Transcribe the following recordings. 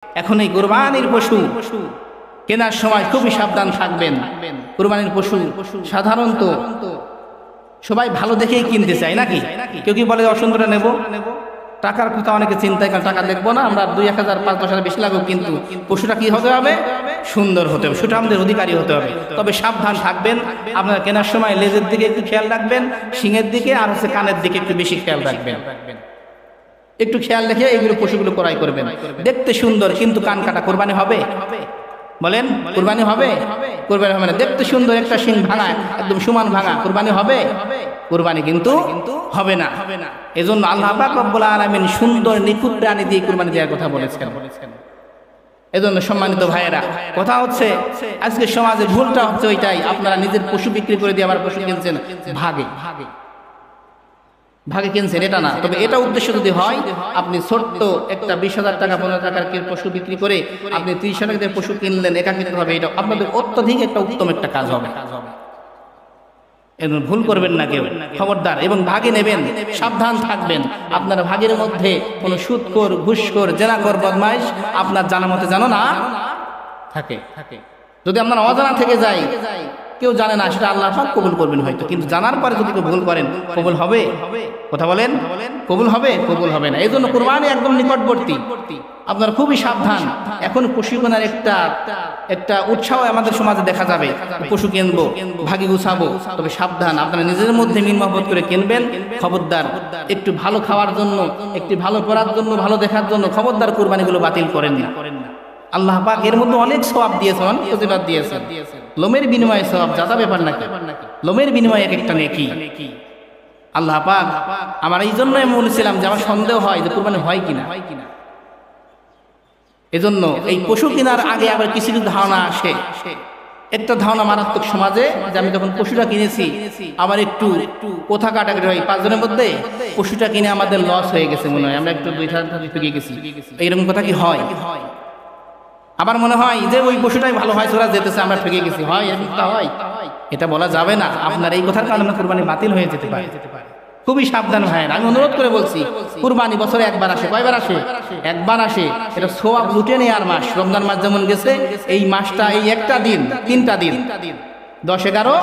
এখন এই কুরবানির পশু কেনার সময় খুবই সাবধান থাকবেন। কুরবানির পশু সাধারণত সবাই ভালো দেখেই কিনতে চায় নাকি? কেউ কি বলে অসুন্দরটা নেব, টাকার কথা অনেকে চিন্তায়, কারণ টাকা দেখবো না আমরা, 2-1000 5-10,000 বেশি লাগুক, কিন্তু পশুটা কি হতে হবে? সুন্দর হতে হবে, সেটা আমাদের অধিকারী হতে হবে। তবে সাবধান থাকবেন, আপনারা কেনার সময় লেজের দিকে একটু খেয়াল রাখবেন, শিঙের দিকে আর কানের দিকে একটু বেশি খেয়াল রাখবেন। একটু খেয়াল রেখে এইগুলো পশুগুলো ক্রয় করবেন। দেখতে সুন্দর কিন্তু কান কাটা, কোরবানি হবে? বলেন কুরবানি হবে? কুরবানি হবে না। দেখতে সুন্দর একটা শিং ভাঙা, একদম সমান ভাঙা, কুরবানি হবে? কুরবানি কিন্তু হবে না। এজন্য আল্লাহ পাক রব্বুল আলামিন সুন্দর নিখুঁত প্রাণী দিয়ে কুরবানি দেওয়ার কথা বলেছেন। এজন্য সম্মানিত ভাইয়েরা, কথা হচ্ছে আজকে সমাজে ভুলটা হচ্ছে ওইটাই, আপনারা নিজের পশু বিক্রি করে দিয়ে আবার পশু কিনছেন ভাগে ভাগে কিনছেন, এটা না। তবে এটা উদ্দেশ্য যদি হয়, আপনি ছোট্ট একটা 20,000 টাকা 15 টাকার পশু বিক্রি করে আপনি 30 টাকা দিয়ে পশু কিনলেন, একা কিনতে হবে, এটা আপনাদের অত্যধিক একটা উত্তম একটা কাজ হবে। ভুল করবেন না কেউ, খবরদার। এবং ভাগে নেবেন, সাবধান থাকবেন। আপনার ভাগের মধ্যে কোনো সুদখোর, ঘুষখোর, জেনাখোর, বদমাইশ আপনার জানা মতে জানো না থাকে। যদি আপনার অজানা থেকে যায়, কেউ জানে না, সেটা আল্লাহ পাক কবুল করবেন হয়তো, কিন্তু জানার পরে যদি কেউ ভুল করেন, কবুল হবে? কথা বলেন, কবুল হবে? কবুল হবে না। এই জন্য কুরবানি একদম নিকটবর্তী, আপনার খুবই সাবধান। এখন পশু কেনার একটা উৎসাহ আমাদের সমাজে দেখা যাবে, পশু কিনবো, ভাগি গুছাবো। তবে সাবধান, আপনারা নিজের মধ্যে মিল মহব্বত করে কিনবেন। খবরদার, একটু ভালো খাওয়ার জন্য, একটু ভালো পড়ার জন্য, ভালো দেখার জন্য খবরদার কুরবানিগুলো বাতিল করেন না। আল্লাহ পাক এর মধ্যে অনেক সওয়াব দিয়েছেন, অনেক প্রতিবাদ দিয়েছেন। লোমের বিনিময়ে সওয়াব, যাতা ব্যাপার নাকি? লোমের বিনিময়ে এক একটা নেকি। আল্লাহ পাক, আমার এই জন্যই বলেছিলাম যে আমার সন্দেহ হয় যে কুরবানি হয় কিনা। এজন্য এই পশু কেনার আগে আবার কিছু ধারণা আসে। একটা ধারণা মারাত্মক সমাজে, যে আমি যখন পশুটা কিনেছি আবার একটু কোথা কাটাকাটি হয় 5 জনের মধ্যে, পশুটা কিনে আমাদের লস হয়ে গেছে মনে হয়, আমরা একটু 2-3 ঠকে গেছি, এইরকম কথা কি হয়? আবার মনে হয় যে ওই পশুটাই ভালো হয়, ওরা যেতেছে, আমরা ঠকে গেছি, হয় এরকমটা হয়? এটা বলা যাবে না। আপনার এই কথার কারণে কুরবানি বাতিল হয়ে যেতে পারে। খুবই সাবধান ভাইয়ের, আমি অনুরোধ করে বলছি, কুরবানি বছরে একবার আসে। কয়বার আসে? একবার আসে। এটা সওয়াব লুটে নেওয়ার মাস। রমজান মাস যেমন গেছে, এই মাসটা, এই একটা দিন, 3টা দিন, 10, 11,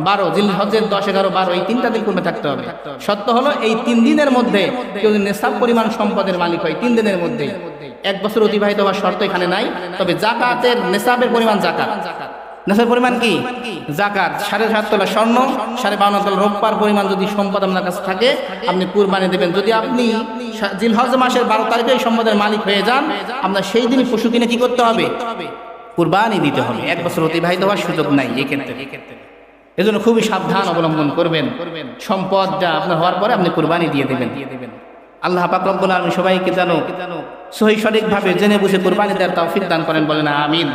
12, জিলহজ্জের 10, 11, 12, এই 3টা দিন কমে থাকতে হবে। সত্য হলো এই 3 দিনের মধ্যে কেউ যদি নেশাব পরিমাণ সম্পদের মালিক হয়, 3 দিনের মধ্যে, 1 বছর অতিবাহিত হওয়ার শর্ত এখানে নাই। তবে জাকাতের নেশাবের পরিমাণ, জাকাত নেশাবের পরিমাণ কি? জাকাত 7.5 তোলা স্বর্ণ, 52 তোলা রূপার পরিমাণ যদি সম্পদ আপনার কাছে থাকে, আপনি কুরবানি দেবেন। যদি আপনি জিলহজ মাসের 12 তারিখে এই সম্পদের মালিক হয়ে যান, আপনার সেই দিনই পশু কিনে কি করতে হবে? কুরবানি দিতে হবে। 1 বছর অতিবাহিত হওয়ার সুযোগ নাই এক্ষেত্রে। এজন্য খুবই সাবধান অবলম্বন করবেন। সম্পদটা আপনার হওয়ার পরে আপনি কুরবানি দিয়ে দেবেন। আল্লাহ পাক রব্বুল আলামিন সবাইকে যেন সহি সঠিকভাবে জেনে বুঝে কুরবানি দেওয়ার তৌফিক দান করেন, বলেন আমিন।